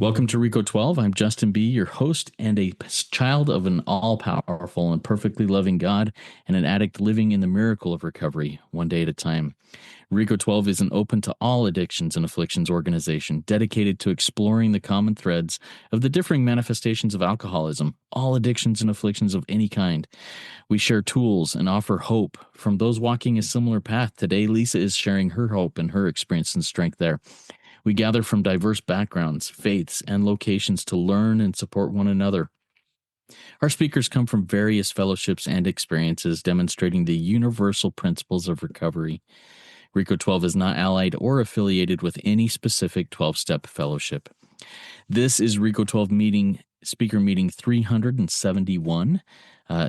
Welcome to Rico 12. I'm Justin B., your host and a child of an all-powerful and perfectly loving God and an addict living in the miracle of recovery, one day at a time. Rico 12 is an open to all addictions and afflictions organization dedicated to exploring the common threads of the differing manifestations of alcoholism, all addictions and afflictions of any kind. We share tools and offer hope from those walking a similar path. Today, Lisa is sharing her hope and her experience and strength there. We gather from diverse backgrounds, faiths, and locations to learn and support one another. Our speakers come from various fellowships and experiences demonstrating the universal principles of recovery. Rico 12 is not allied or affiliated with any specific 12-step fellowship. This is Rico 12 speaker meeting 371.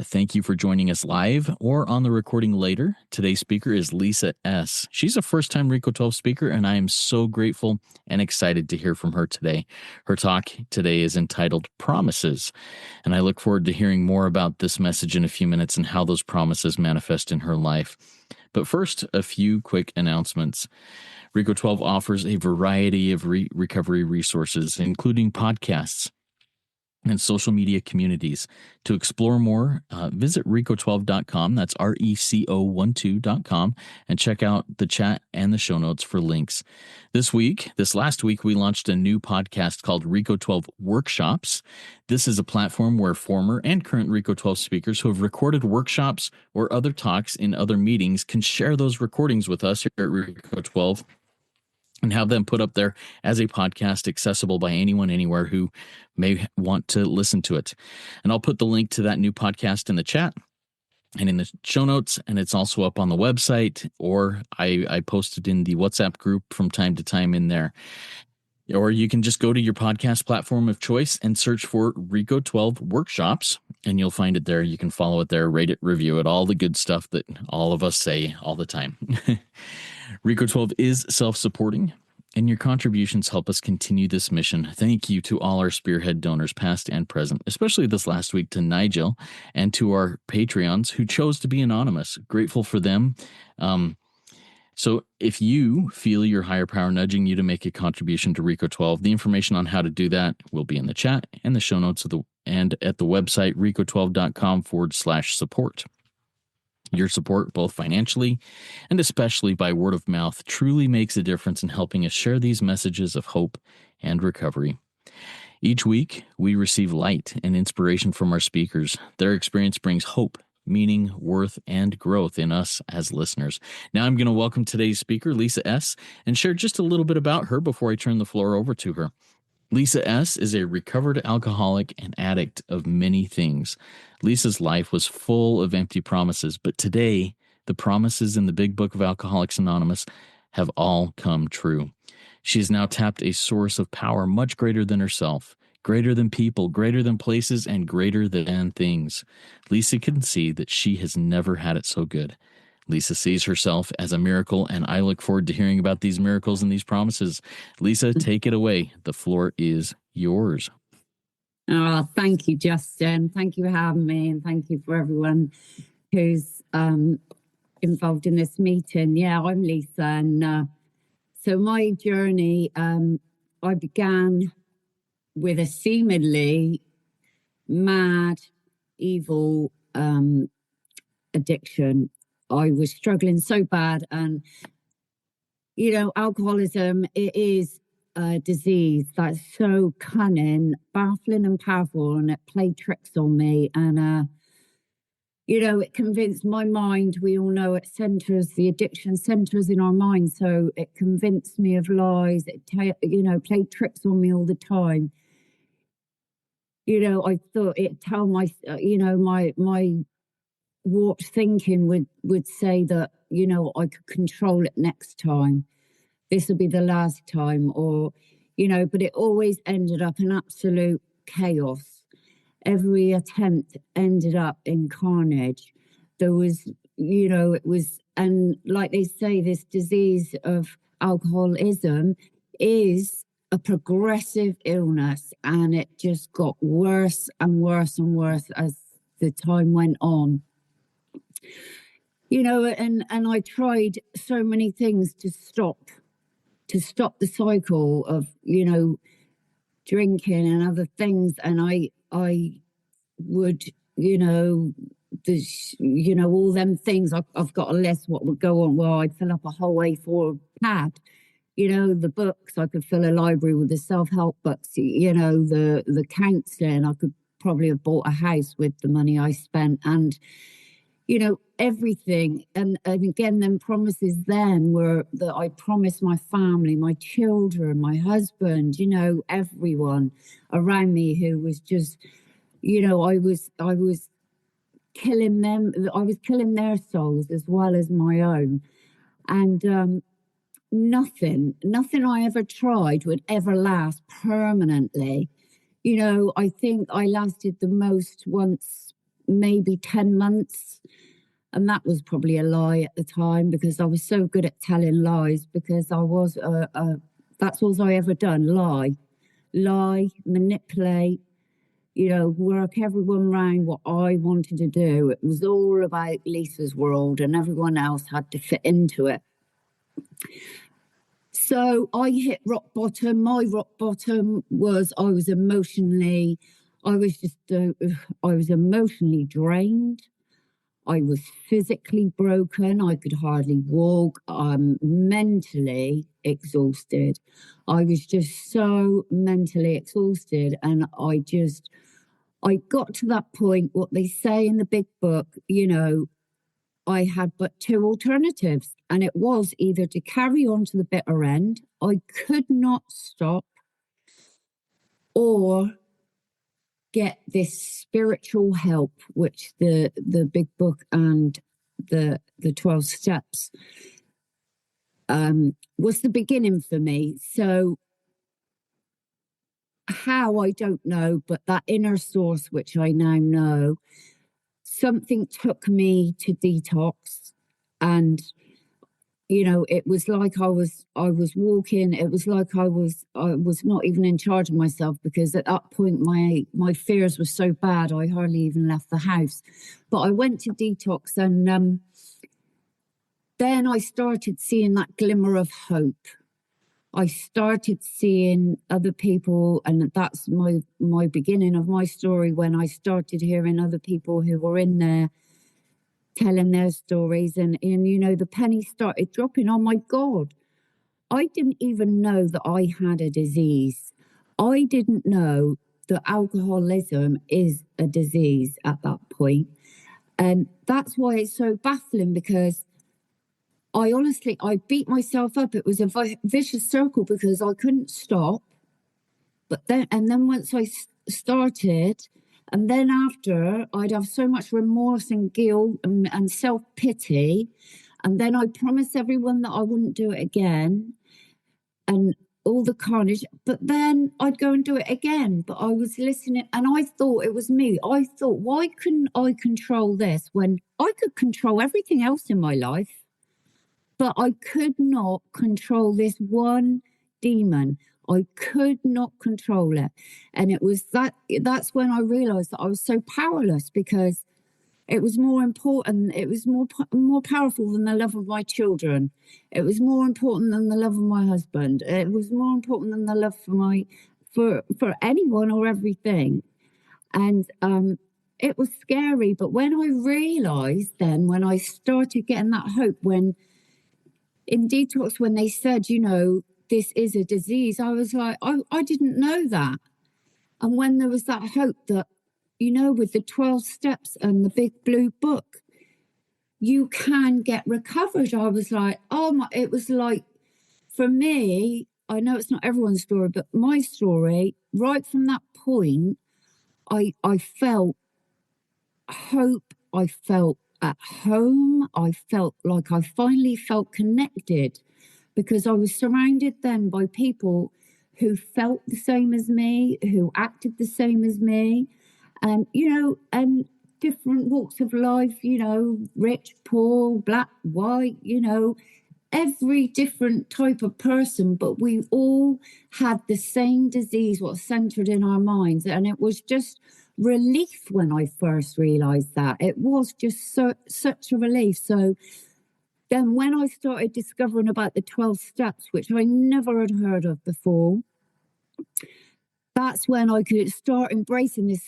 Thank you for joining us live or on the recording later. Today's speaker is Lisa S. She's a first-time Rico 12 speaker, and I am so grateful and excited to hear from her today. Her talk today is entitled Promises, and I look forward to hearing more about this message in a few minutes and how those promises manifest in her life. But first, a few quick announcements. Rico 12 offers a variety of recovery resources, including podcasts and social media communities. To explore more, visit Rico12.com. That's RECO12.com, and check out the chat and the show notes for links. This last week, we launched a new podcast called Rico 12 Workshops. This is a platform where former and current Rico 12 speakers who have recorded workshops or other talks in other meetings can share those recordings with us here at Rico 12 and have them put up there as a podcast accessible by anyone, anywhere who may want to listen to it. And I'll put the link to that new podcast in the chat and in the show notes, and it's also up on the website, or I post it in the WhatsApp group from time to time in there. Or you can just go to your podcast platform of choice and search for Rico 12 Workshops, and you'll find it there. You can follow it there, rate it, review it, all the good stuff that all of us say all the time. Rico 12 is self-supporting, and your contributions help us continue this mission. Thank you to all our Spearhead donors, past and present, especially this last week to Nigel and to our Patreons who chose to be anonymous. Grateful for them. So if you feel your higher power nudging you to make a contribution to Rico 12, the information on how to do that will be in the chat and the show notes and at the website rico12.com/support. Your support, both financially and especially by word of mouth, truly makes a difference in helping us share these messages of hope and recovery. Each week, we receive light and inspiration from our speakers. Their experience brings hope, meaning, worth, and growth in us as listeners. Now I'm going to welcome today's speaker, Lisa S., and share just a little bit about her before I turn the floor over to her. Lisa S. is a recovered alcoholic and addict of many things. Lisa's life was full of empty promises, but today, the promises in the Big Book of Alcoholics Anonymous have all come true. She has now tapped a source of power much greater than herself, greater than people, greater than places, and greater than things. Lisa can see that she has never had it so good. Lisa sees herself as a miracle, and I look forward to hearing about these miracles and these promises. Lisa, take it away. The floor is yours. Oh, thank you, Justin. Thank you for having me, and thank you for everyone who's involved in this meeting. Yeah, I'm Lisa, and so my journey, I began with a seemingly mad, evil addiction. I was struggling so bad, and alcoholism, it is a disease that's so cunning, baffling, and powerful, and it played tricks on me. And it convinced my mind. We all know the addiction centers in our mind, so it convinced me of lies. It played tricks on me all the time. I thought it tell my warped thinking would say that, I could control it next time. This will be the last time, but it always ended up in absolute chaos. Every attempt ended up in carnage. There was, and like they say, this disease of alcoholism is a progressive illness, and it just got worse and worse and worse as the time went on. And I tried so many things to stop the cycle of, drinking and other things, and I would, there's, all them things. I've got a list what would go on. Well, I'd fill up a whole A4 pad. The books. I could fill a library with the self-help books. The counselling. I could probably have bought a house with the money I spent, and everything. And again, them promises then were that I promised my family, my children, my husband, everyone around me who was just, I was killing them. I was killing their souls as well as my own. And nothing I ever tried would ever last permanently. I think I lasted the most once, maybe 10 months. And that was probably a lie at the time, because I was so good at telling lies, because I was, that's all I ever done. Lie, manipulate, work everyone round what I wanted to do. It was all about Lisa's world, and everyone else had to fit into it. So I hit rock bottom. My rock bottom was I was emotionally drained. I was physically broken. I could hardly walk. Mentally exhausted. I was just so mentally exhausted. And I got to that point, what they say in the big book, I had but two alternatives. And it was either to carry on to the bitter end. I could not stop, or get this spiritual help, which the big book and the 12 steps was the beginning for me. So how, I don't know, but that inner source, which I now know, something took me to detox. And it was like I was walking. It was like I was not even in charge of myself, because at that point my fears were so bad I hardly even left the house. But I went to detox, and then I started seeing that glimmer of hope. I started seeing other people, and that's my beginning of my story, when I started hearing other people who were in there telling their stories, and the penny started dropping. Oh my God, I didn't even know that I had a disease. I didn't know that alcoholism is a disease at that point. And that's why it's so baffling, because I beat myself up. It was a vicious circle, because I couldn't stop. But then once I started, and then after, I'd have so much remorse and guilt and self-pity. And then I promised everyone that I wouldn't do it again, and all the carnage. But then I'd go and do it again. But I was listening, and I thought it was me. I thought, why couldn't I control this when I could control everything else in my life? But I could not control this one demon. I could not control it. And it was that's when I realized that I was so powerless, because it was more important. It was more powerful than the love of my children. It was more important than the love of my husband. It was more important than the love for anyone or everything. And it was scary. But when I realized, then when I started getting that hope, when in detox, when they said, this is a disease, I was like, I didn't know that. And when there was that hope that, with the 12 steps and the big blue book, you can get recovered, I was like, it was like, for me, I know it's not everyone's story, but my story, right from that point, I felt hope. I felt at home. I felt like I finally felt connected, because I was surrounded then by people who felt the same as me, who acted the same as me, and and different walks of life, rich, poor, black, white, every different type of person, but we all had the same disease, what's centered in our minds. And it was just relief when I first realized that. It was just such a relief. So then when I started discovering about the 12 steps, which I never had heard of before, that's when I could start embracing this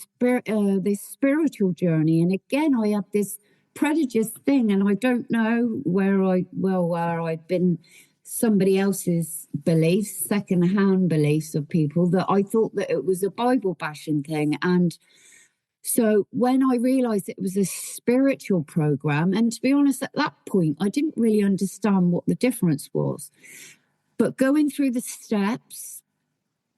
spiritual journey. And again, I have this prejudice thing, and I don't know where I'd been somebody else's beliefs, secondhand beliefs of people, that I thought that it was a Bible bashing thing. And so when I realized it was a spiritual program, and to be honest, at that point, I didn't really understand what the difference was. But going through the steps,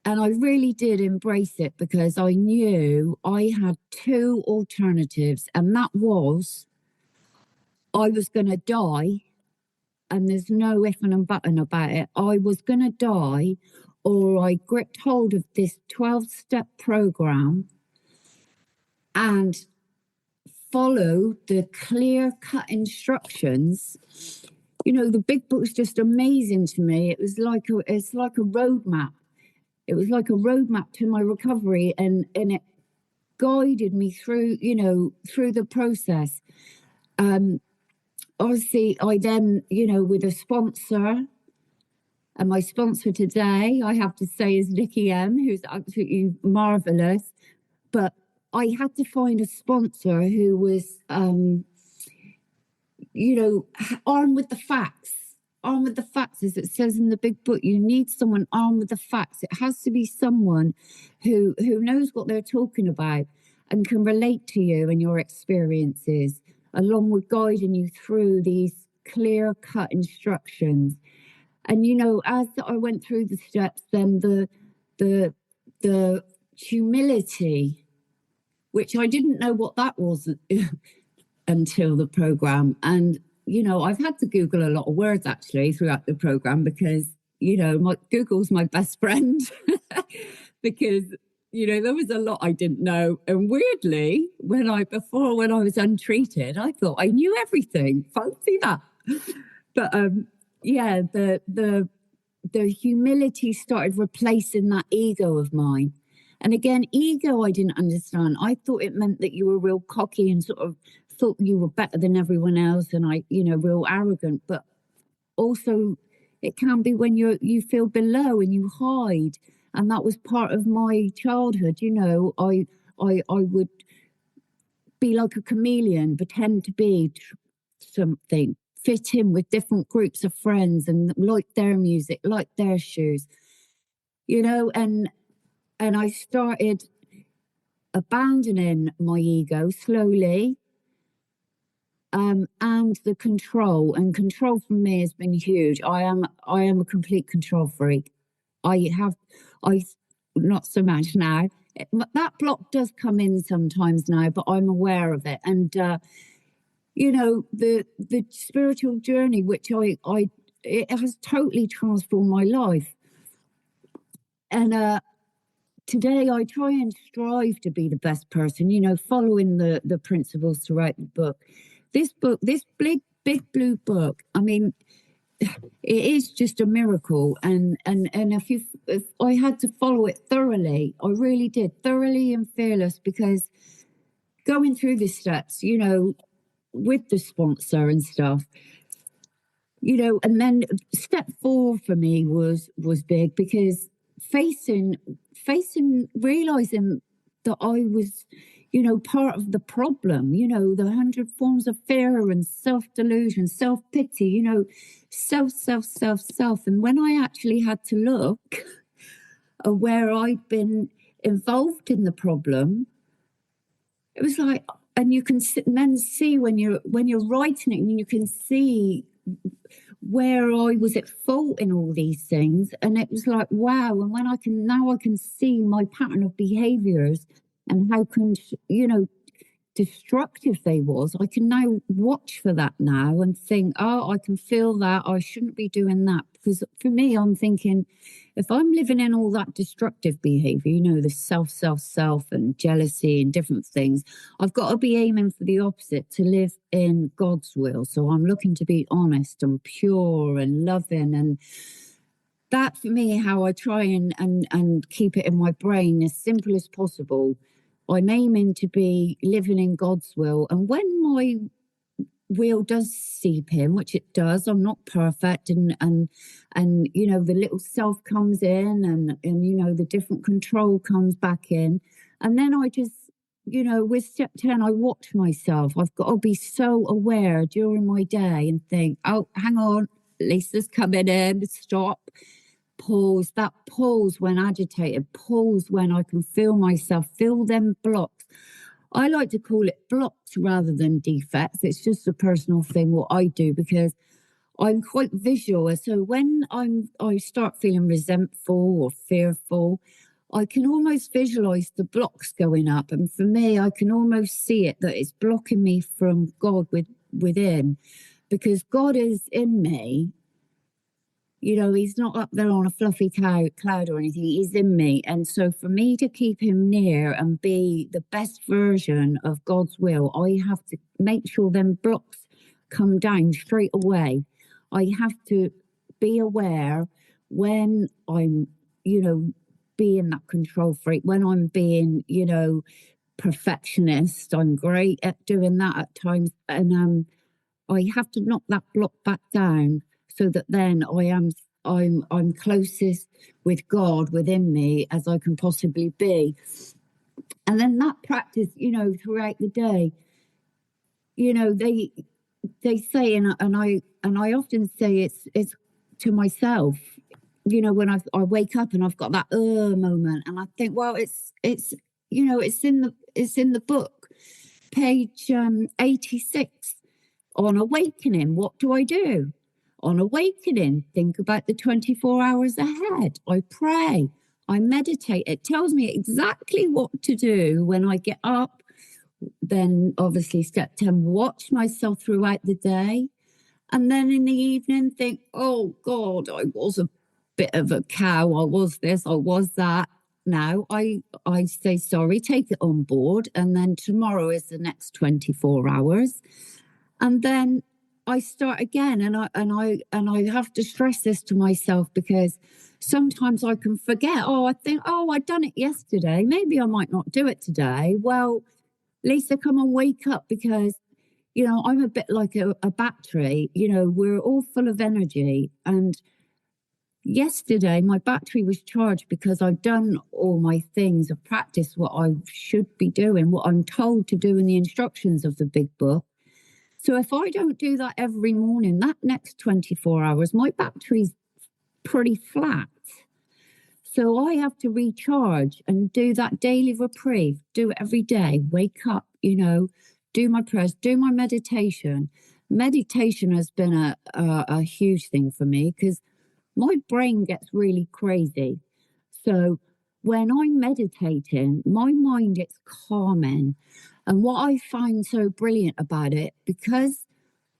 and I really did embrace it, because I knew I had two alternatives, and that was I was going to die, and there's no if and button about it. I was going to die, or I gripped hold of this 12-step program and follow the clear-cut instructions. You know, the big book's just amazing to me. It's like a roadmap. It was like a roadmap to my recovery, and it guided me through, through the process. Obviously, I then, with a sponsor, and my sponsor today, I have to say, is Nikki M, who's absolutely marvelous. But I had to find a sponsor who was, armed with the facts. Armed with the facts, as it says in the big book. You need someone armed with the facts. It has to be someone who knows what they're talking about and can relate to you and your experiences, along with guiding you through these clear-cut instructions. And, as I went through the steps, then the humility, which I didn't know what that was until the program. And, I've had to Google a lot of words actually throughout the program, because, Google's my best friend because, there was a lot I didn't know. And weirdly, when I was untreated, I thought I knew everything. Fancy that. But, the humility started replacing that ego of mine. And again, ego, I didn't understand. I thought it meant that you were real cocky and sort of thought you were better than everyone else, and real arrogant. But also, it can be when you feel below and you hide. And that was part of my childhood. I would be like a chameleon, pretend to be something, fit in with different groups of friends, and like their music, like their shoes, and I started abandoning my ego slowly, and the control. And control for me has been huge. I am a complete control freak. I not so much now. That block does come in sometimes now, but I'm aware of it. And the spiritual journey, which it has totally transformed my life. And today I try and strive to be the best person, following the principles throughout the book. This big blue book, I mean, it is just a miracle. And if I had to follow it thoroughly, I really did, thoroughly and fearless, because going through the steps, with the sponsor and stuff, and then step 4 for me was big, because realizing that I was, part of the problem, the 100 forms of fear and self-delusion, self-pity, self. And when I actually had to look at where I'd been involved in the problem, it was like, and you can then see when you're writing it, and you can see where I was at fault in all these things. And it was like, wow. And when I can see my pattern of behaviors and how destructive they was, I can now watch for that now and think, oh, I can feel that. I shouldn't be doing that. Because for me, I'm thinking, if I'm living in all that destructive behavior, the self, and jealousy and different things, I've got to be aiming for the opposite, to live in God's will. So I'm looking to be honest and pure and loving. And that, for me, how I try and keep it in my brain as simple as possible. I'm aiming to be living in God's will. And when wheel does seep in, which it does. I'm not perfect, and you know, the little self comes in, and you know, the different control comes back in, and then I just, you know, with step 10, I watch myself. I've got to be so aware during my day and think, oh, hang on, Lisa's coming in, stop, pause. That pause when agitated, pause when I can feel myself, feel them blocks. I like to call it blocks rather than defects. It's just a personal thing what I do, because I'm quite visual. So when I start feeling resentful or fearful, I can almost visualize the blocks going up. And for me, I can almost see it, that it's blocking me from God within, because God is in me. You know, he's not up there on a fluffy cloud or anything. He's in me. And so for me to keep him near and be the best version of God's will, I have to make sure them blocks come down straight away. I have to be aware when I'm, you know, being that control freak, when I'm being, you know, perfectionist. I'm great at doing that at times. And I have to knock that block back down, so that then I'm closest with God within me as I can possibly be. And then that practice, you know, throughout the day, you know, they say, and I often say it's to myself, you know, when I wake up and I've got that moment, and I think, well, it's you know, it's in the book, page 86. On awakening, what do I do? On awakening, think about the 24 hours ahead. I pray, I meditate. It tells me exactly what to do when I get up. Then, obviously, step 10, watch myself throughout the day. And then in the evening, think, oh, God, I was a bit of a cow. I was this, I was that. Now I say sorry, take it on board. And then tomorrow is the next 24 hours. And then I start again, and I have to stress this to myself, because sometimes I can forget. Oh, I think, oh, I'd done it yesterday. Maybe I might not do it today. Well, Lisa, come on, wake up, because, you know, I'm a bit like a battery. You know, we're all full of energy. And yesterday, my battery was charged because I've done all my things. I've practiced what I should be doing, what I'm told to do in the instructions of the big book. So if I don't do that every morning, that next 24 hours, my battery's pretty flat. So I have to recharge and do that daily reprieve, do it every day, wake up, you know, do my prayers, do my meditation. Meditation has been a huge thing for me, because my brain gets really crazy. So when I'm meditating, my mind gets calming. And what I find so brilliant about it, because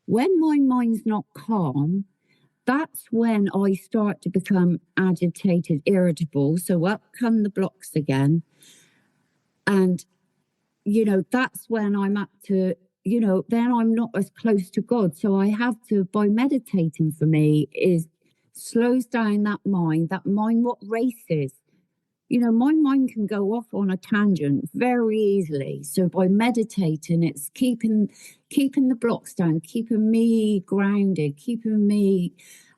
when my mind's not calm, that's when I start to become agitated, irritable. So up come the blocks again. And, you know, that's when I'm up to, you know, then I'm not as close to God. So I have to, by meditating for me, is slows down that mind what races. You know, my mind can go off on a tangent very easily. So by meditating, it's keeping the blocks down, keeping me grounded, keeping me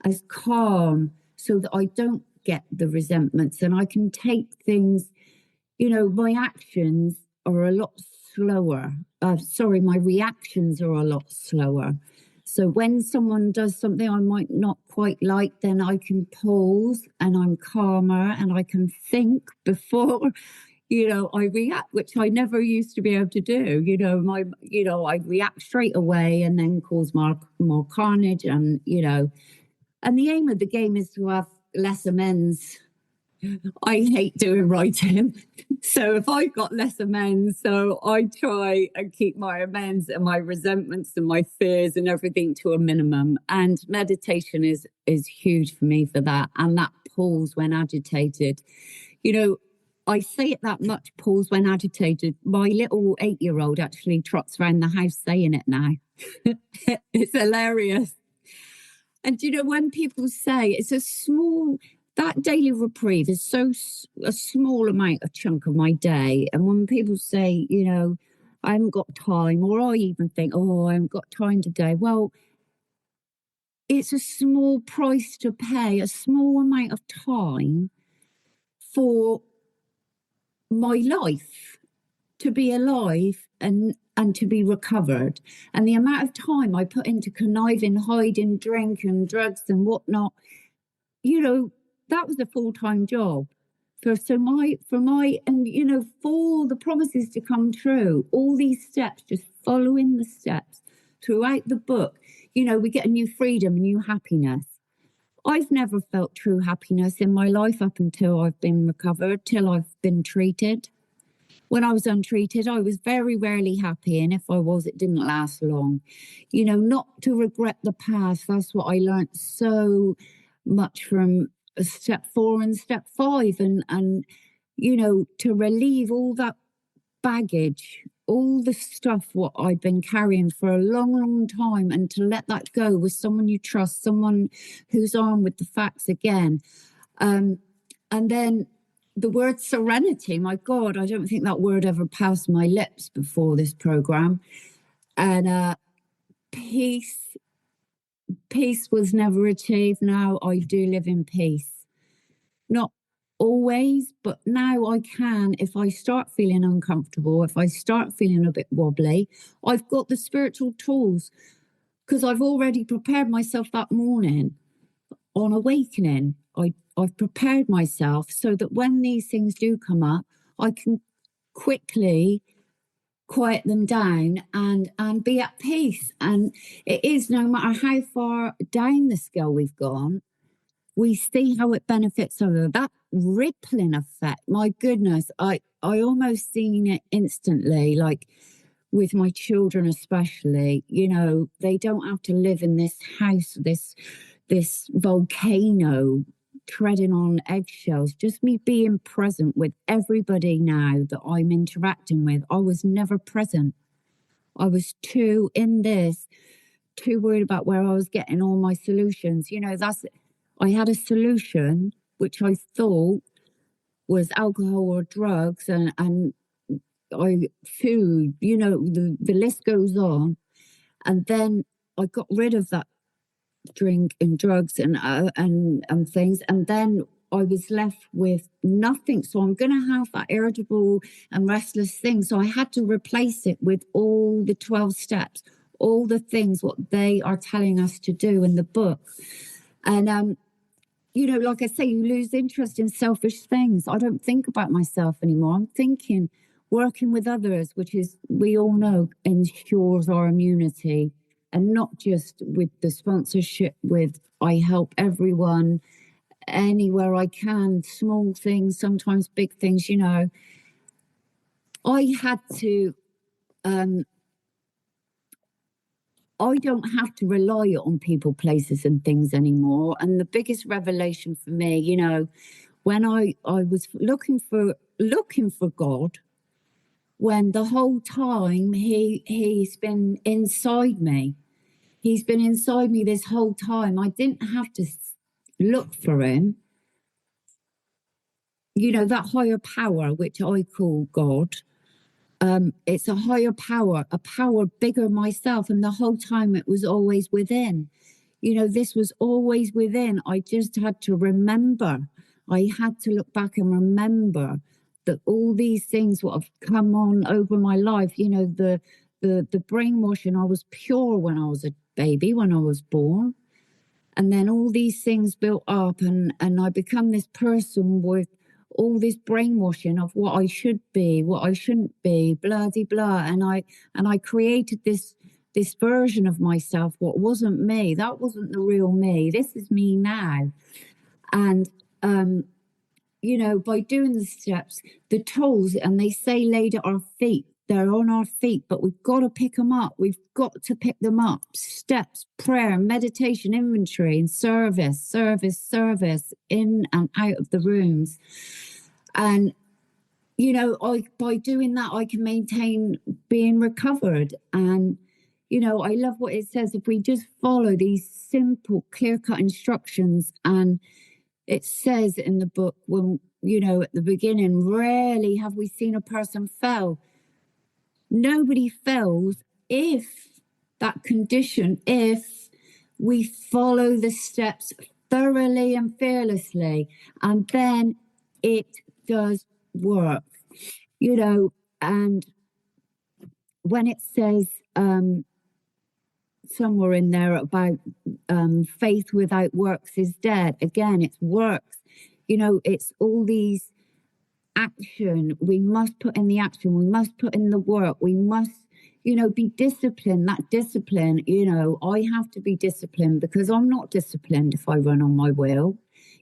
as calm, so that I don't get the resentments, and I can take things, you know, my actions are a lot slower. My reactions are a lot slower. So when someone does something I might not quite like, then I can pause and I'm calmer and I can think before, you know, I react, which I never used to be able to do. I react straight away and then cause more carnage, and, you know, and the aim of the game is to have less amends. I hate doing writing. So if I've got less amends, so I try and keep my amends and my resentments and my fears and everything to a minimum. And meditation is huge for me for that. And that pause when agitated. You know, I say it that much, pause when agitated. My little 8-year-old actually trots around the house saying it now. It's hilarious. And, you know, when people say that daily reprieve is a small amount of chunk of my day. And when people say, you know, I haven't got time, or I even think, oh, I haven't got time today. Well, it's a small price to pay, a small amount of time for my life to be alive and to be recovered. And the amount of time I put into conniving, hiding, drinking, drugs and whatnot, you know, that was a full-time job. For the promises to come true, all these steps, just following the steps throughout the book, we get a new freedom, a new happiness. I've never felt true happiness in my life up until I've been recovered, till I've been treated. When I was untreated, I was very rarely happy. And if I was, it didn't last long. Not to regret the past. That's what I learned so much from step 4 and step 5. And to relieve all that baggage, all the stuff what I've been carrying for a long, long time, and to let that go with someone you trust, someone who's armed with the facts again. And then the word serenity, my God, I don't think that word ever passed my lips before this program. And peace was never achieved. Now I do live in peace. Not always, but now I can. If I start feeling uncomfortable, if I start feeling a bit wobbly, I've got the spiritual tools, because I've already prepared myself that morning on awakening. I've prepared myself so that when these things do come up, I can quickly quiet them down and be at peace. And it is, no matter how far down the scale we've gone, we see how it benefits others. That rippling effect, my goodness, I almost seen it instantly, like with my children especially. They don't have to live in this house, this volcano, treading on eggshells. Just me being present with everybody now that I'm interacting with. I was never present. I was too worried about where I was getting all my solutions. I had a solution which I thought was alcohol or drugs and food, the list goes on. And then I got rid of that drink and drugs and things, and then I was left with nothing. So I'm going to have that irritable and restless thing. So I had to replace it with all the 12 steps, all the things what they are telling us to do in the book. And like I say, you lose interest in selfish things. I don't think about myself anymore. I'm thinking working with others, which is, we all know, ensures our immunity. And not just with the sponsorship, with I help everyone anywhere I can, small things, sometimes big things. I had to, I don't have to rely on people, places and things anymore. And the biggest revelation for me, when I was looking for God, when the whole time he's been inside me. He's been inside me this whole time. I didn't have to look for him. That higher power, which I call God, it's a higher power, a power bigger myself. And the whole time it was always within. This was always within. I just had to remember. I had to look back and remember that all these things what have come on over my life, the brainwashing. I was pure when I was a baby, when I was born. And then all these things built up and I become this person with all this brainwashing of what I should be, what I shouldn't be, blah, de, blah. And I created this version of myself, what wasn't me. That wasn't the real me. This is me now. And, by doing the steps, the tools, and they say laid at our feet, they're on our feet, but we've got to pick them up. We've got to pick them up. Steps, prayer, meditation, inventory, and service, in and out of the rooms. And, by doing that, I can maintain being recovered. And, I love what it says. If we just follow these simple, clear-cut instructions, and it says in the book, when, at the beginning, rarely have we seen a person fail. nobody fails if that condition, if we follow the steps thoroughly and fearlessly, and then it does work, you know. And when it says somewhere in there about faith without works is dead, again, it's works, you know, it's all these action. We must put in the action, we must put in the work, we must, you know, be disciplined. That discipline, you know, I have to be disciplined because I'm not disciplined if I run on my wheel.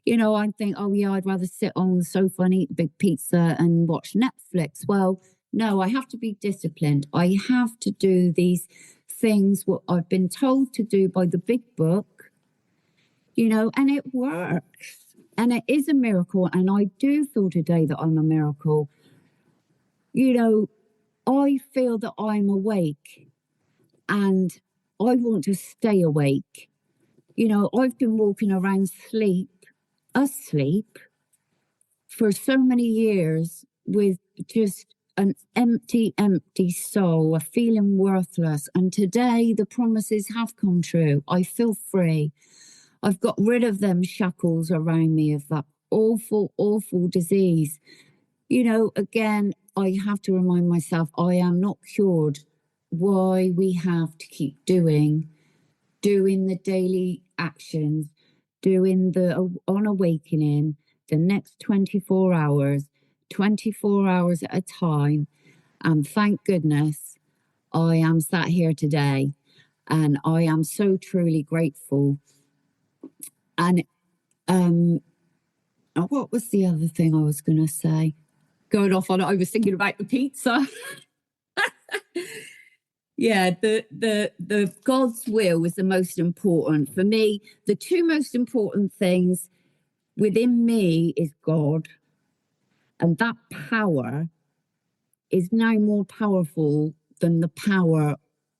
You know, I think, oh yeah, I'd rather sit on the sofa and eat a big pizza and watch Netflix. Well, no, I have to be disciplined. I have to do these things what I've been told to do by the big book, you know, and it works. And it is a miracle. And I do feel today that I'm a miracle. You know, I feel that I'm awake and I want to stay awake. You know, I've been walking around asleep for so many years with just an empty soul, a feeling worthless. And today the promises have come true. I feel free. I've got rid of them shackles around me of that awful, awful disease. You know, again, I have to remind myself I am not cured. Why we have to keep doing the daily actions, doing the on awakening, the next 24 hours at a time. And thank goodness I am sat here today. And I am so truly grateful. And what was the other thing I was going to say? Going off on it, I was thinking about the pizza. Yeah, the God's will was the most important for me. The two most important things within me is God, and that power is now more powerful than the power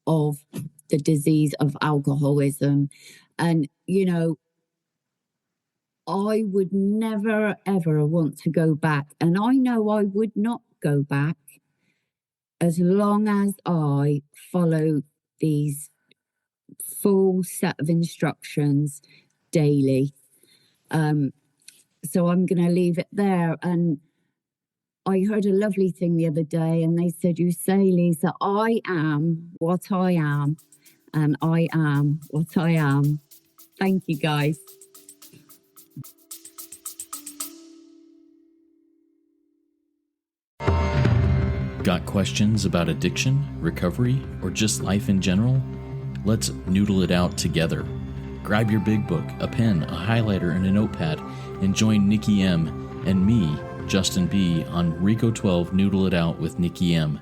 of the disease of alcoholism. And you know, I would never ever want to go back, and I know I would not go back as long as I follow these full set of instructions daily. So I'm going to leave it there. And I heard a lovely thing the other day, and they said, you say, Lisa, I am what I am, and I am what I am. Thank you, guys. Got questions about addiction, recovery, or just life in general? Let's noodle it out together. Grab your big book, a pen, a highlighter, and a notepad, and join Nikki M and me, Justin B, on Rico 12 Noodle It Out with Nikki M.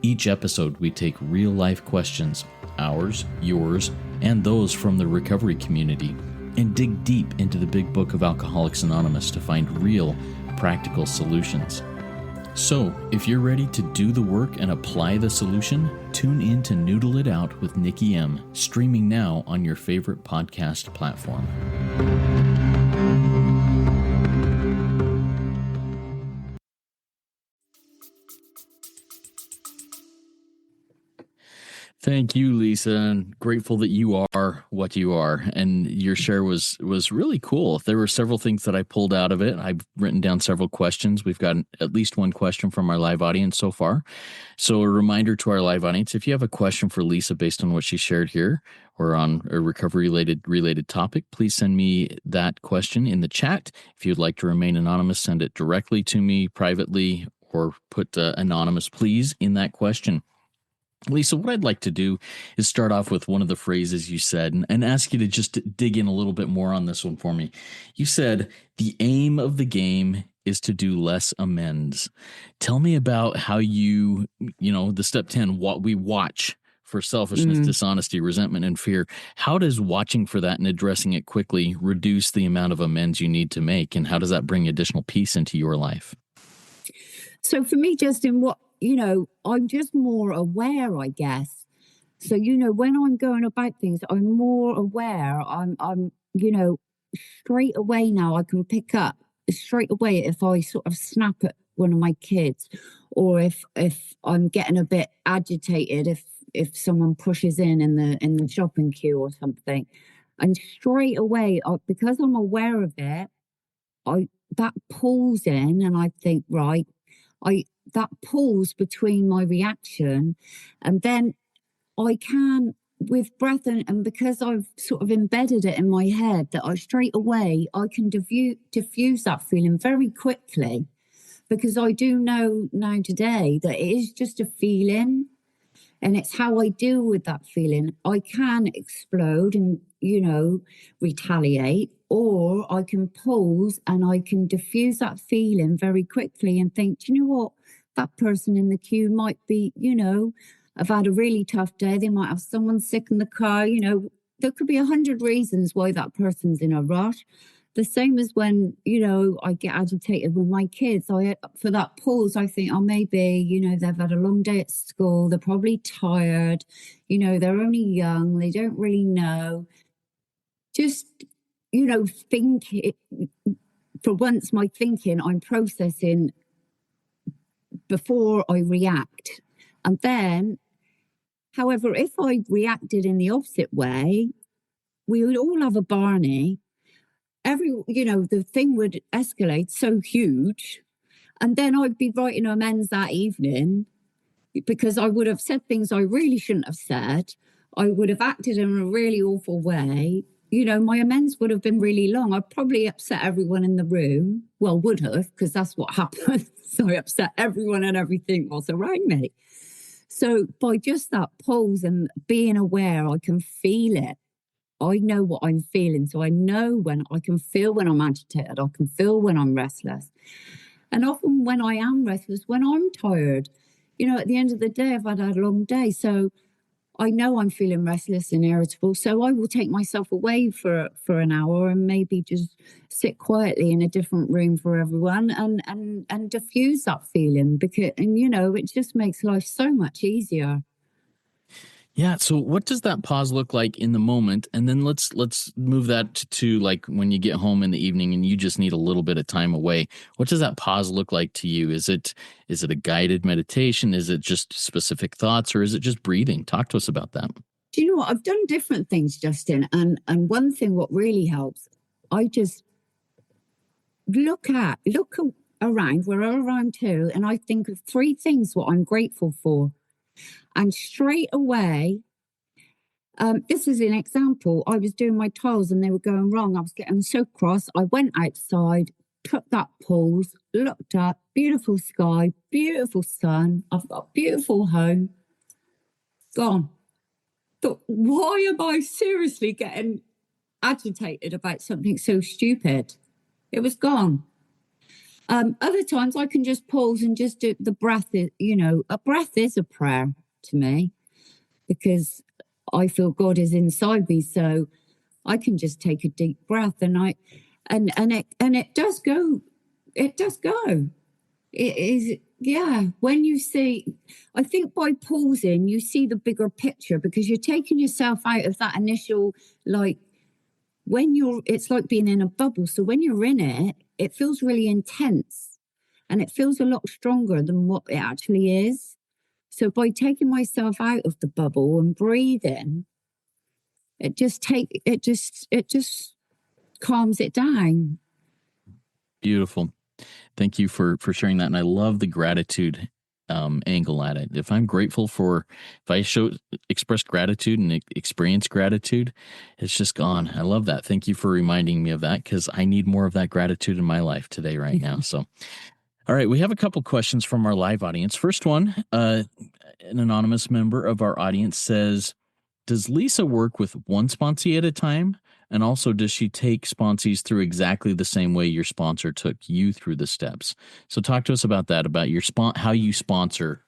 Each episode, we take real-life questions, ours, yours, and those from the recovery community, and dig deep into the big book of Alcoholics Anonymous to find real, practical solutions. So, if you're ready to do the work and apply the solution, tune in to Noodle It Out with Nikki M, streaming now on your favorite podcast platform. Thank you, Lisa, and grateful that you are what you are. And your share was really cool. There were several things that I pulled out of it. I've written down several questions. We've got at least one question from our live audience so far. So a reminder to our live audience, if you have a question for Lisa based on what she shared here or on a recovery related topic, please send me that question in the chat. If you'd like to remain anonymous, send it directly to me privately or put anonymous, please, in that question. Lisa, what I'd like to do is start off with one of the phrases you said and ask you to just dig in a little bit more on this one for me. You said, the aim of the game is to do less amends. Tell me about how the step 10, what we watch for selfishness, dishonesty, resentment, and fear. How does watching for that and addressing it quickly reduce the amount of amends you need to make? And how does that bring additional peace into your life? So for me, Justin, I'm just more aware, I guess. So, when I'm going about things, I'm more aware. I'm straight away now I can pick up straight away if I sort of snap at one of my kids, or if I'm getting a bit agitated, if someone pushes in the shopping queue or something, and straight away, because I'm aware of it, that pulls in, and I think, right, that pulls between my reaction, and then I can, with breath, and because I've sort of embedded it in my head, that I straight away I can diffuse that feeling very quickly, because I do know now today that it is just a feeling, and it's how I deal with that feeling. I can explode and, retaliate, or I can pause and I can diffuse that feeling very quickly and think, do you know what? That person in the queue might be, have had a really tough day. They might have someone sick in the car. There could be 100 reasons why that person's in a rush. The same as when, I get agitated with my kids. For that pause, I think, oh, maybe, they've had a long day at school. They're probably tired. They're only young. They don't really know. Just, think it, for once, my thinking, I'm processing before I react. And then, however, if I reacted in the opposite way, we would all have a Barney. The thing would escalate so huge. And then I'd be writing amends that evening, because I would have said things I really shouldn't have said. I would have acted in a really awful way. My amends would have been really long. I'd probably upset everyone in the room. Well, would have, because that's what happened. So I upset everyone and everything was around me. So by just that pause and being aware, I can feel it. I know what I'm feeling. So I know when I can feel when I'm agitated. I can feel when I'm restless. And often when I am restless, when I'm tired, at the end of the day, I've had a long day. So I know I'm feeling restless and irritable. So I will take myself away for an hour and maybe just sit quietly in a different room for everyone and diffuse that feeling, because, it just makes life so much easier. Yeah. So what does that pause look like in the moment? And then let's move that to like when you get home in the evening and you just need a little bit of time away. What does that pause look like to you? Is it a guided meditation? Is it just specific thoughts, or is it just breathing? Talk to us about that. Do you know what? I've done different things, Justin. And one thing what really helps, I just look around, we're all around too, and I think of 3 things what I'm grateful for. And straight away, this is an example. I was doing my tiles and they were going wrong. I was getting so cross. I went outside, took that pause, looked up, beautiful sky, beautiful sun. I've got a beautiful home. Gone. But why am I seriously getting agitated about something so stupid? It was gone. Other times I can just pause and just do the breath. A breath is a prayer to me, because I feel God is inside me. So I can just take a deep breath, and it does go. It does go. It is, yeah. When you see, I think by pausing, you see the bigger picture, because you're taking yourself out of that initial, like, it's like being in a bubble. So when you're in it, it feels really intense and it feels a lot stronger than what it actually is. So by taking myself out of the bubble and breathing, it just calms it down. Beautiful. Thank you for sharing that. And I love the gratitude angle at it. If I express gratitude and experience gratitude, it's just gone. I love that. Thank you for reminding me of that, because I need more of that gratitude in my life today, right now. So, all right, we have a couple questions from our live audience. First one, an anonymous member of our audience says, does Lisa work with one sponsee at a time? And also, does she take sponsees through exactly the same way your sponsor took you through the steps? So talk to us about that, about your how you sponsor.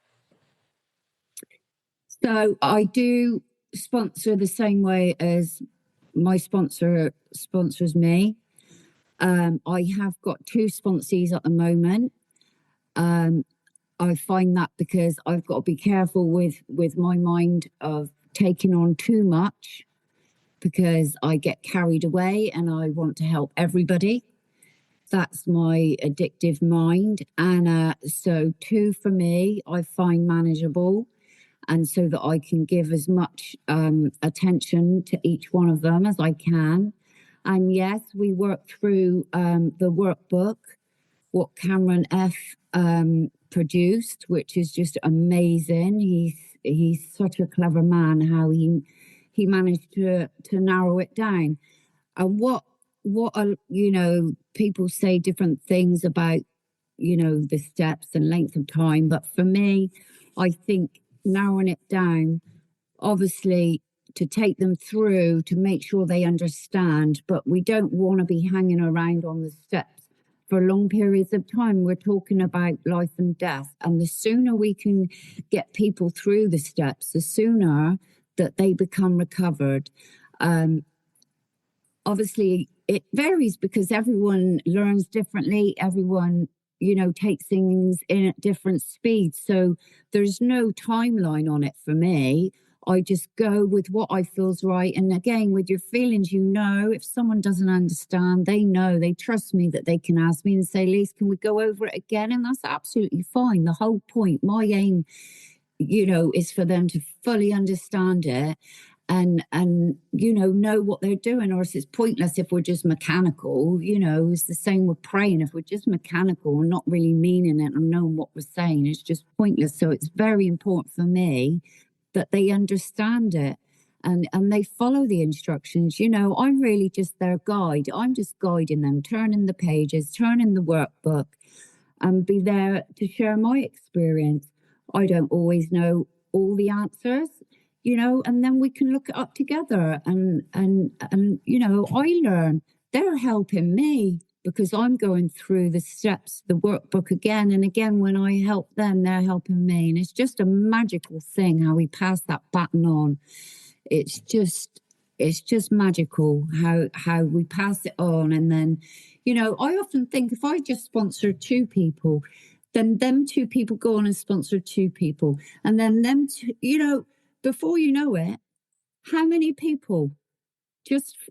So I do sponsor the same way as my sponsor sponsors me. I have got 2 sponsees at the moment. I find that because I've got to be careful with my mind of taking on too much, because I get carried away and I want to help everybody. That's my addictive mind. And so 2 for me, I find manageable. And so that I can give as much attention to each one of them as I can. And yes, we work through the workbook, what Cameron F produced, which is just amazing. He's such a clever man. How he managed to narrow it down. And what are, people say different things about, the steps and length of time, but for me, I think narrowing it down, obviously, to take them through to make sure they understand, but we don't want to be hanging around on the steps for long periods of time. We're talking about life and death, and the sooner we can get people through the steps, the sooner that they become recovered. Obviously, it varies because everyone learns differently. Everyone, takes things in at different speeds. So there's no timeline on it for me. I just go with what I feel's right. And again, with your feelings, if someone doesn't understand, they trust me that they can ask me and say, Lise, can we go over it again? And that's absolutely fine. The whole point, my aim, is for them to fully understand it and know what they're doing, or else it's pointless if we're just mechanical. It's the same with praying. If we're just mechanical and not really meaning it and knowing what we're saying, it's just pointless. So it's very important for me that they understand it and they follow the instructions. I'm really just their guide. I'm just guiding them, turning the pages, turning the workbook, and be there to share my experience. I don't always know all the answers, and then we can look it up together and I learn. They're helping me because I'm going through the steps, the workbook again and again. When I help them, they're helping me. And it's just a magical thing how we pass that baton on. It's just magical how we pass it on. And then, I often think if I just sponsor 2 people, then them 2 people go on and sponsor 2 people. And then them two, before you know it, how many people?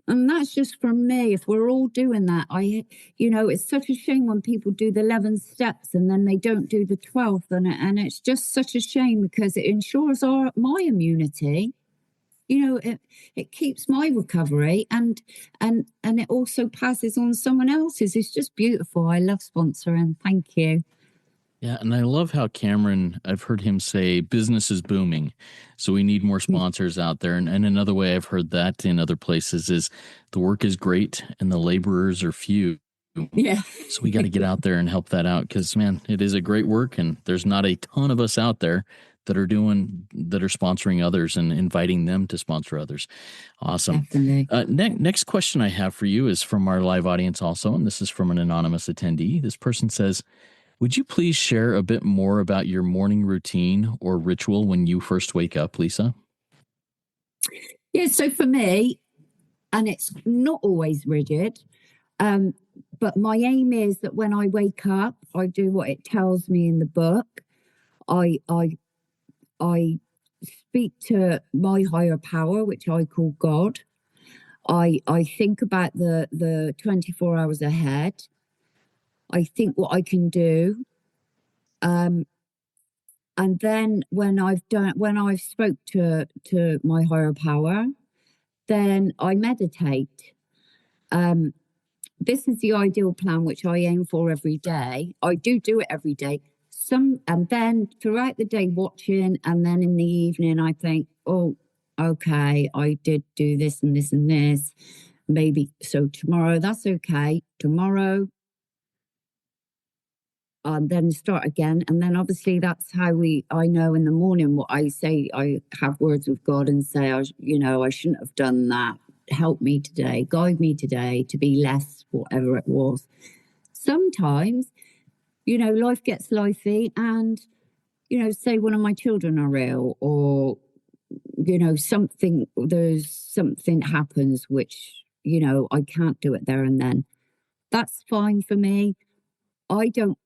And that's just from me. If we're all doing that, it's such a shame when people do the 11 steps and then they don't do the 12th, and it's just such a shame because it ensures my immunity. It keeps my recovery and it also passes on someone else's. It's just beautiful. I love sponsoring. Thank you. Yeah, and I love how Cameron, I've heard him say business is booming. So we need more sponsors out there. And another way I've heard that in other places is the work is great and the laborers are few. Yeah. So we got to get out there and help that out because, man, it is a great work. And there's not a ton of us out there that are sponsoring others and inviting them to sponsor others. Awesome. Next question I have for you is from our live audience also. And this is from an anonymous attendee. This person says, would you please share a bit more about your morning routine or ritual when you first wake up, Lisa? Yeah, so for me, and it's not always rigid, but my aim is that when I wake up, I do what it tells me in the book. I speak to my higher power, which I call God. I think about the 24 hours ahead. I think what I can do. And then when I've spoke to my higher power, then I meditate. This is the ideal plan, which I aim for every day. I do it every day. And then throughout the day watching, and then in the evening, I think, oh, okay, I did do this and this and this. Maybe so tomorrow, that's okay. Tomorrow, then start again. And then obviously that's how I know in the morning what I say. I have words with God and say, I shouldn't have done that. Help me today, guide me today to be less whatever it was. Sometimes, life gets lifey and, say one of my children are ill or, there's something happens, which, I can't do it there and then. That's fine for me. I don't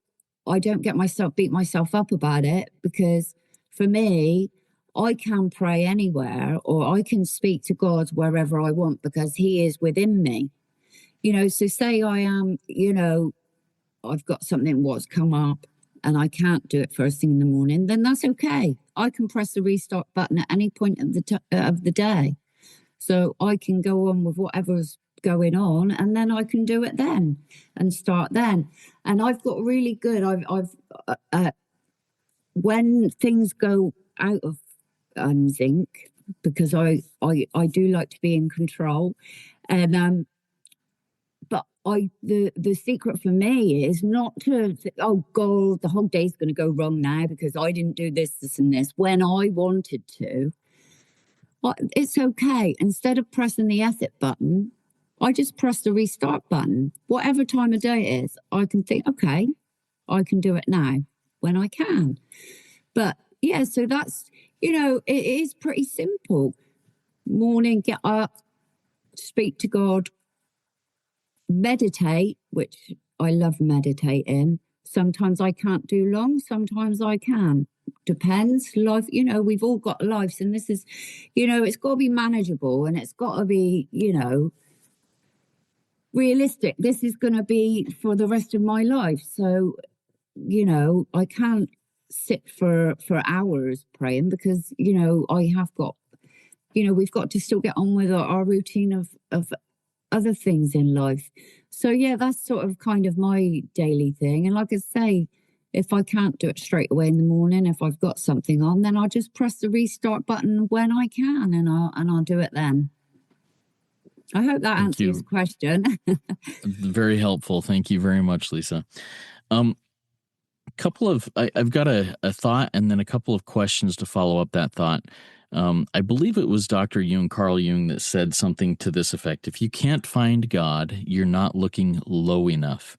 beat myself up about it because for me, I can pray anywhere or I can speak to God wherever I want because He is within me. So say I am, I've got something what's come up and I can't do it first thing in the morning, then that's okay. I can press the restart button at any point of the day. So I can go on with whatever's going on, and then I can do it then and start then. And I've got really good. When things go out of sync, because I do like to be in control, and but the secret for me is not to think, oh God, the whole day's going to go wrong now because I didn't do this, and this when I wanted to. Well, it's okay. Instead of pressing the exit button, I just press the restart button. Whatever time of day it is, I can think, okay, I can do it now when I can. But yeah, so that's, it is pretty simple. Morning, get up, speak to God, meditate, which I love meditating. Sometimes I can't do long, sometimes I can. Depends. Life, we've all got lives, and this is, it's got to be manageable and it's got to be, realistic. This is going to be for the rest of my life. So, I can't sit for hours praying because, I have got, we've got to still get on with our routine of other things in life. So yeah, that's sort of kind of my daily thing. And like I say, if I can't do it straight away in the morning, if I've got something on, then I'll just press the restart button when I can, and I'll do it then. I hope that answers the question. Very helpful. Thank you very much, Lisa. I've got a thought and then a couple of questions to follow up that thought. I believe it was Dr. Carl Jung, that said something to this effect. If you can't find God, you're not looking low enough.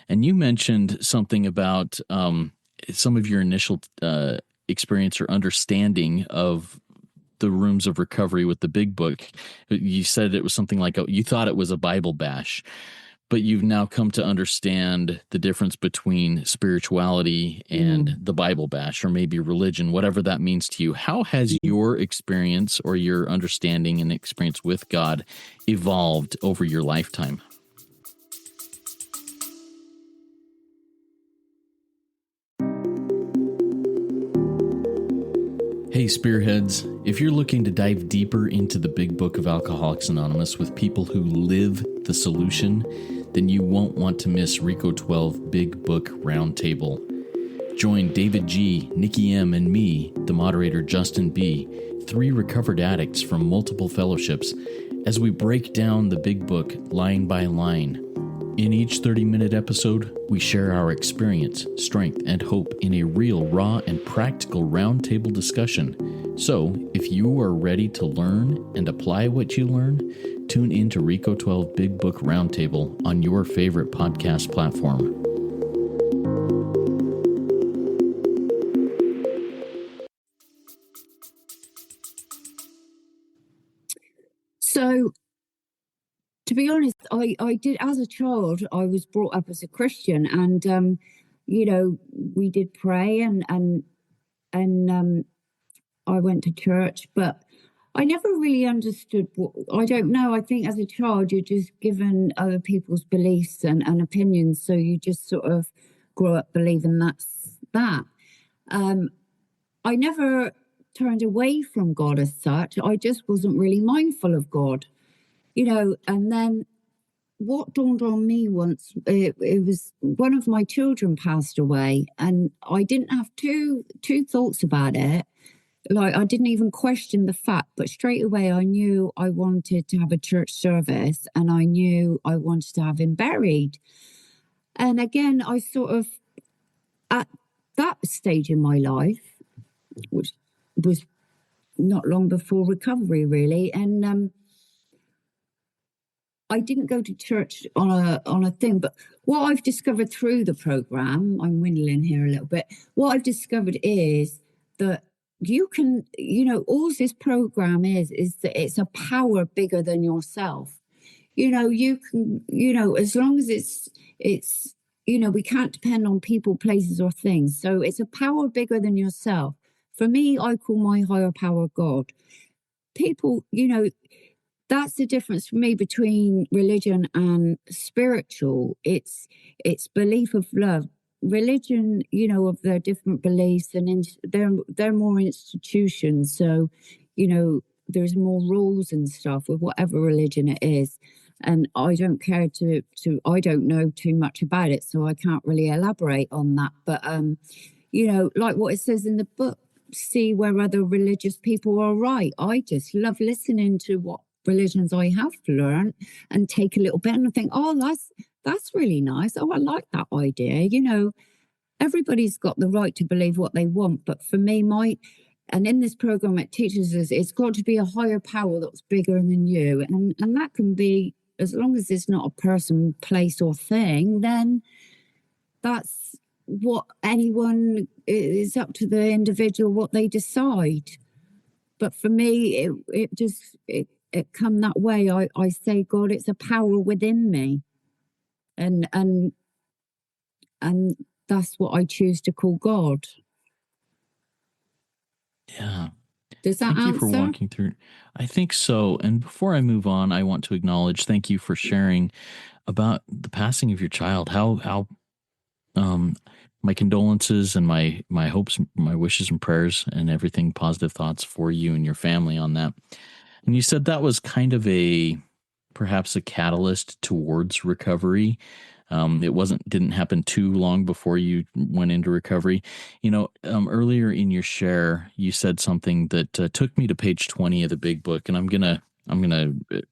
And you mentioned something about some of your initial experience or understanding of the rooms of recovery with the Big Book. You said it was something like you thought it was a Bible bash, but you've now come to understand the difference between spirituality and the Bible bash, or maybe religion, whatever that means to you. How has your experience or your understanding and experience with God evolved over your lifetime? Hey, Spearheads, if you're looking to dive deeper into the Big Book of Alcoholics Anonymous with people who live the solution, then you won't want to miss RICO 12 Big Book Roundtable. Join David G., Nikki M., and me, the moderator Justin B., 3 recovered addicts from multiple fellowships, as we break down the Big Book line by line. In each 30-minute episode, we share our experience, strength, and hope in a real, raw, and practical roundtable discussion. So, if you are ready to learn and apply what you learn, tune in to RICO 12 Big Book Roundtable on your favorite podcast platform. So, to be honest, I did, as a child, I was brought up as a Christian, and we did pray and I went to church, but I never really understood I don't know. I think as a child, you're just given other people's beliefs and opinions, so you just sort of grow up believing that's that. I never turned away from God as such. I just wasn't really mindful of God. And then what dawned on me once, it was one of my children passed away, and I didn't have two thoughts about it. Like, I didn't even question the fact, but straight away I knew I wanted to have a church service, and I knew I wanted to have him buried. And again, I sort of, at that stage in my life, which was not long before recovery really, and I didn't go to church on a thing, but what I've discovered through the program, I'm dwindling here a little bit. What I've discovered is that you can, all this program is that it's a power bigger than yourself. You can, as long as it's, we can't depend on people, places, or things. So it's a power bigger than yourself. For me, I call my higher power God. People, that's the difference for me between religion and spiritual. It's belief of love. Religion, of their different beliefs, and they're more institutions. So, there's more rules and stuff with whatever religion it is. And I don't care I don't know too much about it, so I can't really elaborate on that. But like what it says in the book, see where other religious people are right. I just love listening to what religions I have learned and take a little bit and I think, oh, that's really nice. Oh, I like that idea. Everybody's got the right to believe what they want. But for me, and in this program, it teaches us it's got to be a higher power that's bigger than you. And that can be, as long as it's not a person, place, or thing, then that's what anyone is up to the individual, what they decide. But for me, it come that way. I say, God, it's a power within me. And that's what I choose to call God. Yeah. Does that answer? Thank you for walking through. I think so. And before I move on, I want to acknowledge, thank you for sharing about the passing of your child. How my condolences and my hopes, my wishes and prayers and everything, positive thoughts for you and your family on that. And you said that was kind of perhaps a catalyst towards recovery. It didn't happen too long before you went into recovery. Earlier in your share, you said something that took me to page 20 of the big book, and I'm gonna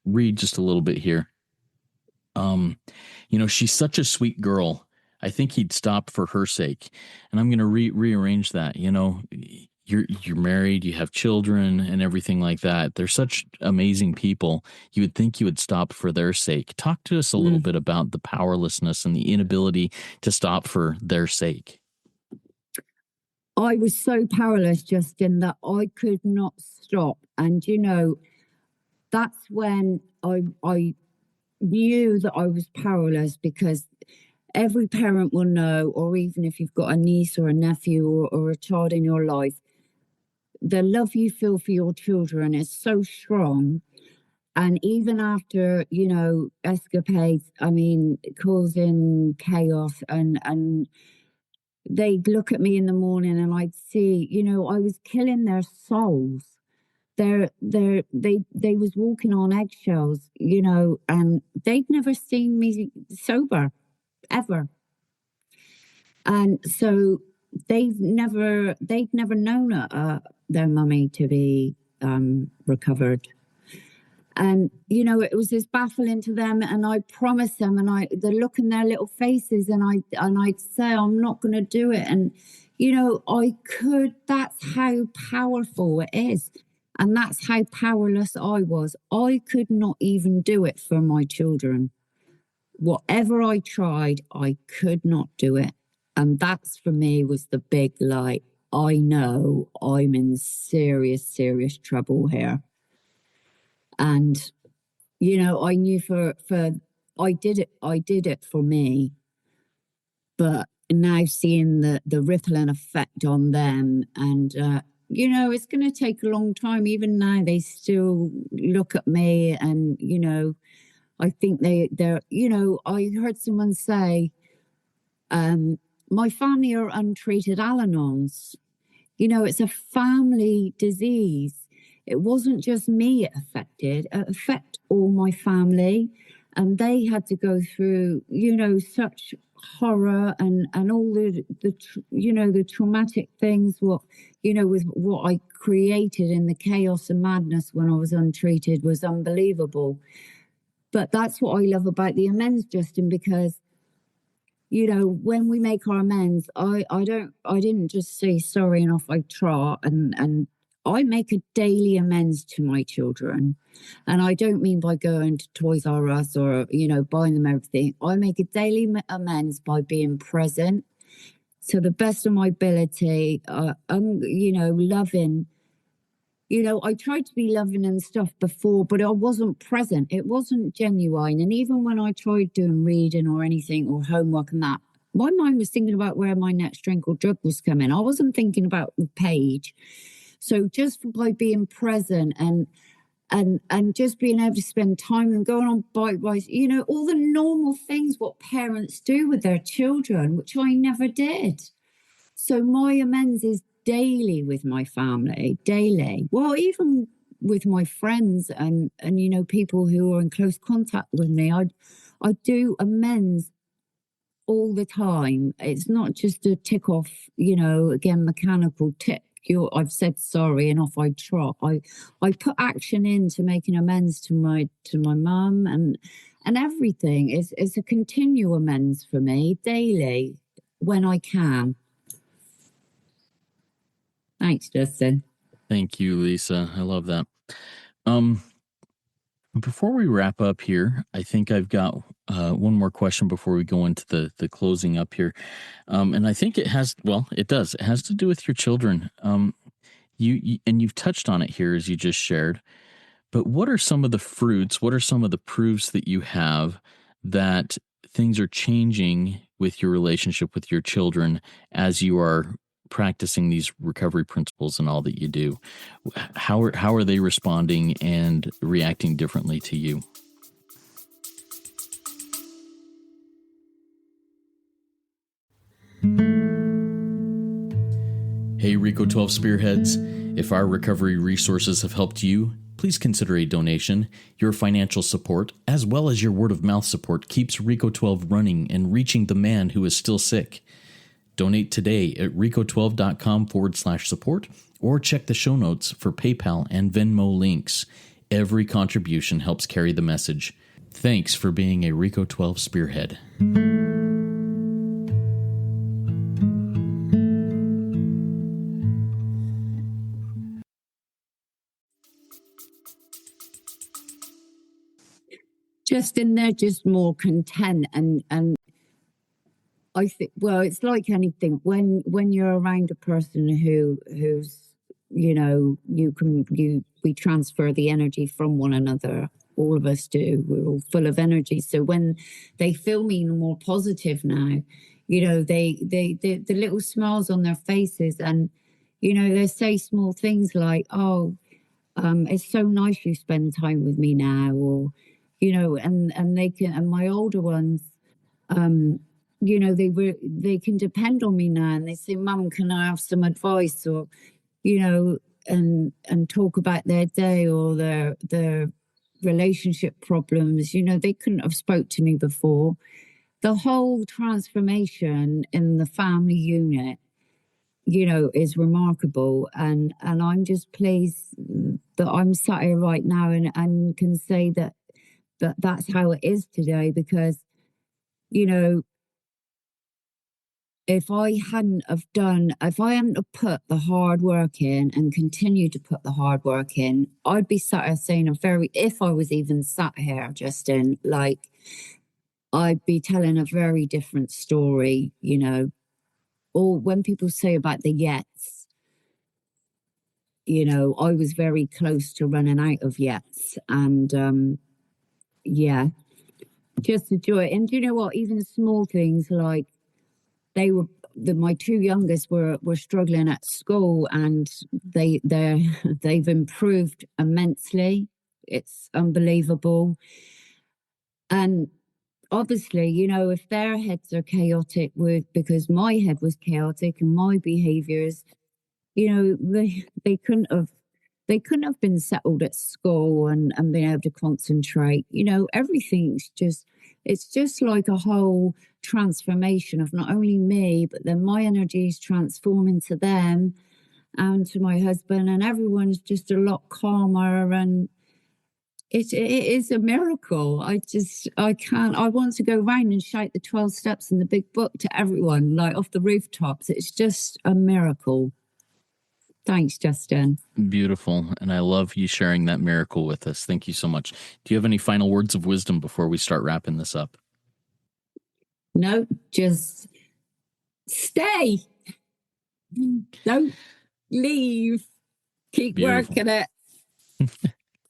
read just a little bit here. She's such a sweet girl. I think he'd stop for her sake. And I'm going to rearrange that. You're married, you have children and everything like that. They're such amazing people. You would think you would stop for their sake. Talk to us a little bit about the powerlessness and the inability to stop for their sake. I was so powerless, Justin, that I could not stop. And, that's when I knew that I was powerless, because every parent will know, or even if you've got a niece or a nephew or a child in your life, the love you feel for your children is so strong. And even after, escapades, causing chaos, and they'd look at me in the morning and I'd see, I was killing their souls. They was walking on eggshells, and they'd never seen me sober, ever. And so they'd never known their mummy to be recovered. And, it was just baffling to them. And I promised them, and the look in their little faces, and I'd say, I'm not going to do it. And, that's how powerful it is. And that's how powerless I was. I could not even do it for my children. Whatever I tried, I could not do it. And that's, for me, was the big light. I know I'm in serious, serious trouble here. And, I knew I did it for me. But now seeing the rippling effect on them, and, it's going to take a long time. Even now, they still look at me and, I think they're, I heard someone say, my family are untreated Al-Anons. It's a family disease. It wasn't just me it affected. It affected all my family. And they had to go through, such horror and all the traumatic things, with what I created in the chaos and madness when I was untreated was unbelievable. But that's what I love about the amends, Justin, because, when we make our amends, I didn't just say sorry and off I trot, and I make a daily amends to my children. And I don't mean by going to Toys R Us or, buying them everything. I make a daily amends by being present to the best of my ability, loving. I tried to be loving and stuff before, but I wasn't present. It wasn't genuine. And even when I tried doing reading or anything or homework and that, my mind was thinking about where my next drink or drug was coming. I wasn't thinking about the page. So just by being present and and just being able to spend time and going on bike rides, you know, all the normal things what parents do with their children, which I never did. So my amends is daily with my family, daily. Well, even with my friends and you know, people who are in close contact with me, I do amends all the time. It's not just a tick off, you know, again, mechanical tick. I've said sorry and off I trot. I put action into making amends to my mum and everything. It's a continual amends for me daily when I can. Thanks, Justin. Thank you, Lisa. I love that. Before we wrap up here, I think I've got one more question before we go into the closing up here. And I think it has to do with your children. You and you've touched on it here as you just shared. But what are some of the fruits? What are some of the proofs that you have that things are changing with your relationship with your children as you are practicing these recovery principles and all that you do? How are they responding and reacting differently to you? Hey, Rico 12 Spearheads. If our recovery resources have helped you, please consider a donation. Your financial support, as well as your word of mouth support, keeps Rico 12 running and reaching the man who is still sick. Donate today at rico12.com/support or check the show notes for PayPal and Venmo links. Every contribution helps carry the message. Thanks for being a Rico 12 Spearhead. Just in there, just more content and I think, well, it's like anything when you're around a person who's, you know, we transfer the energy from one another. All of us do. We're all full of energy. So when they feel me more positive now, you know, the little smiles on their faces, and you know, they say small things like, "Oh, it's so nice you spend time with me now," or you know, and they can, and my older ones, you know, they can depend on me now, and they say, "Mum, can I have some advice?" Or, you know, and talk about their day or their relationship problems. You know, they couldn't have spoke to me before. The whole transformation in the family unit, you know, is remarkable, and I'm just pleased that I'm sat here right now and can say that that's how it is today, because you know, if I hadn't have put the hard work in and continued to put the hard work in, I'd be sat here saying if I was even sat here, Justin, like, I'd be telling a very different story, you know. Or when people say about the yets, you know, I was very close to running out of yets. And yeah, just enjoy it. And you know what? Even small things like my two youngest were struggling at school, and they've improved immensely. It's unbelievable. And obviously, you know, if their heads are chaotic because my head was chaotic and my behaviors, you know, they couldn't have been settled at school and been able to concentrate. You know, it's just like a whole transformation of not only me, but then my energies transforming to them and to my husband, and everyone's just a lot calmer, and it is a miracle. I want to go round and shout the 12 steps in the big book to everyone, like off the rooftops. It's just a miracle. Thanks, Justin. Beautiful. And I love you sharing that miracle with us. Thank you so much. Do you have any final words of wisdom before we start wrapping this up? No, just stay. Don't leave. Keep Beautiful. working it.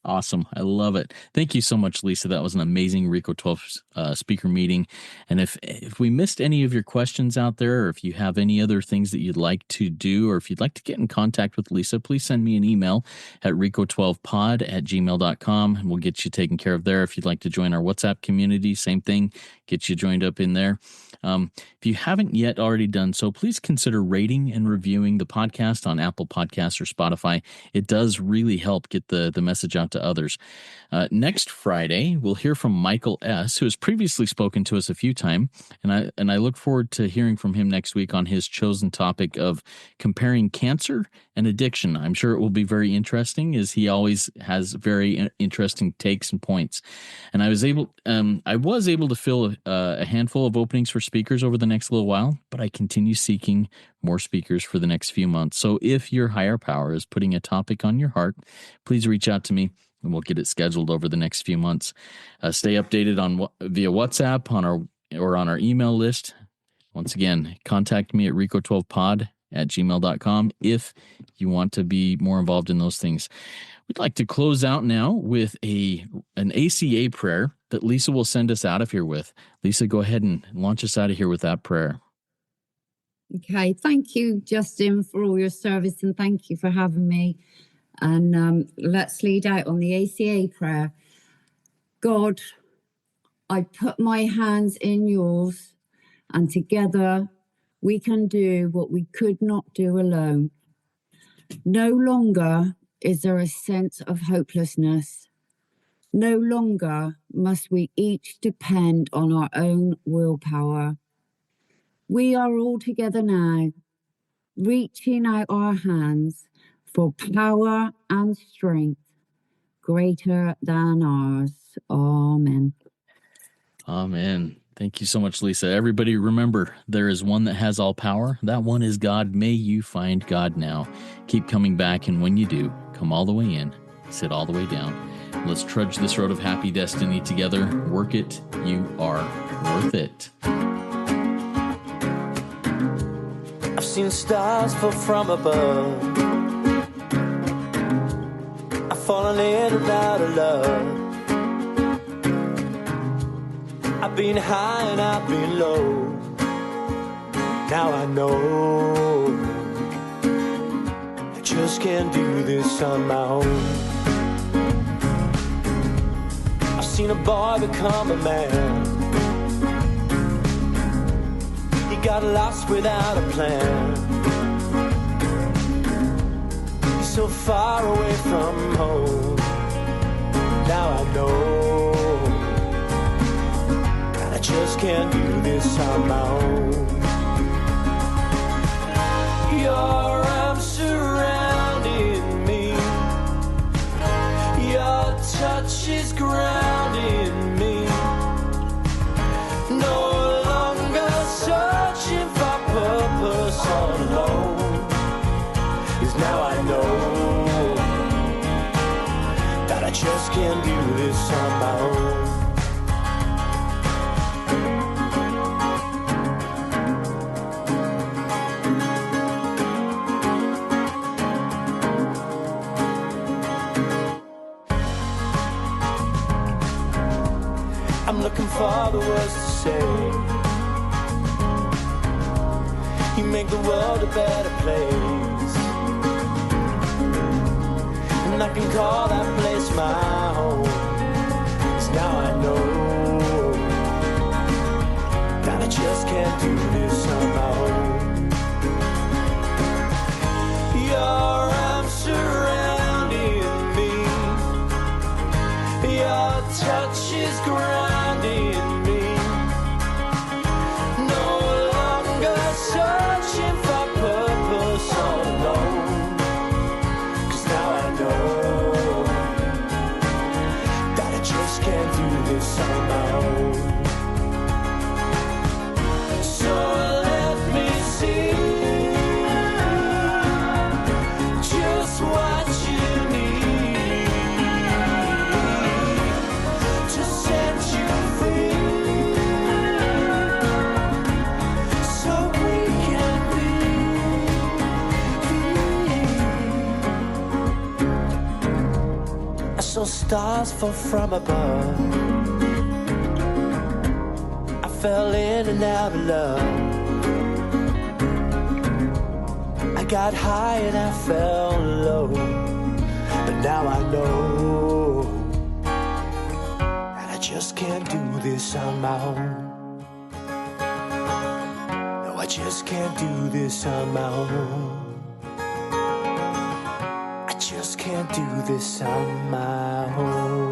Awesome. I love it. Thank you so much, Lisa. That was an amazing Rico 12 speaker meeting. And if we missed any of your questions out there, or if you have any other things that you'd like to do, or if you'd like to get in contact with Lisa, please send me an email at rico12pod@gmail.com, and we'll get you taken care of there. If you'd like to join our WhatsApp community, same thing, get you joined up in there. If you haven't yet already done so, please consider rating and reviewing the podcast on Apple Podcasts or Spotify. It does really help get the message out to others. Next Friday, we'll hear from Michael S., who has previously spoken to us a few times, and I look forward to hearing from him next week on his chosen topic of comparing cancer and addiction. I'm sure it will be very interesting, as he always has very interesting takes and points. And I was able to fill a handful of openings for speakers over the next little while, but I continue seeking more speakers for the next few months. So if your higher power is putting a topic on your heart, please reach out to me and we'll get it scheduled over the next few months. Stay updated via WhatsApp on our email list. Once again, contact me at rico12pod@gmail.com if you want to be more involved in those things. We'd like to close out now with an ACA prayer that Lisa will send us out of here with. Lisa, go ahead and launch us out of here with that prayer. Okay, thank you, Justin, for all your service, and thank you for having me. And let's lead out on the ACA prayer. God, I put my hands in yours, and together we can do what we could not do alone. No longer is there a sense of hopelessness. No longer must we each depend on our own willpower. We are all together now, reaching out our hands for power and strength greater than ours. Amen. Amen. Thank you so much, Lisa. Everybody remember, there is one that has all power. That one is God. May you find God now. Keep coming back, and when you do, come all the way in, sit all the way down. Let's trudge this road of happy destiny together. Work it. You are worth it. I've seen stars fall from above. I've fallen in and out of love. I've been high and I've been low. Now I know I just can't do this on my own. I've seen a boy become a man. He got lost without a plan. He's so far away from home. Now I know I just can't do this on my own. Your arms surrounding me. Your touch is grounding me. No longer searching for purpose all alone. 'Cause now I know that I just can't do this on my own. I'm looking for the words to say. You make the world a better place, and I can call that place my home. 'Cause now I know that I just can't do this on my own. Your arms surrounding me. Your touch is grounding me. No longer searching for purpose all alone. 'Cause now I know that I just can't do this on my own. So stars fall from above. I fell in and out of love. I got high and I fell low, but now I know that I just can't do this on my own. No, I just can't do this on my own. I just can't do this on my own.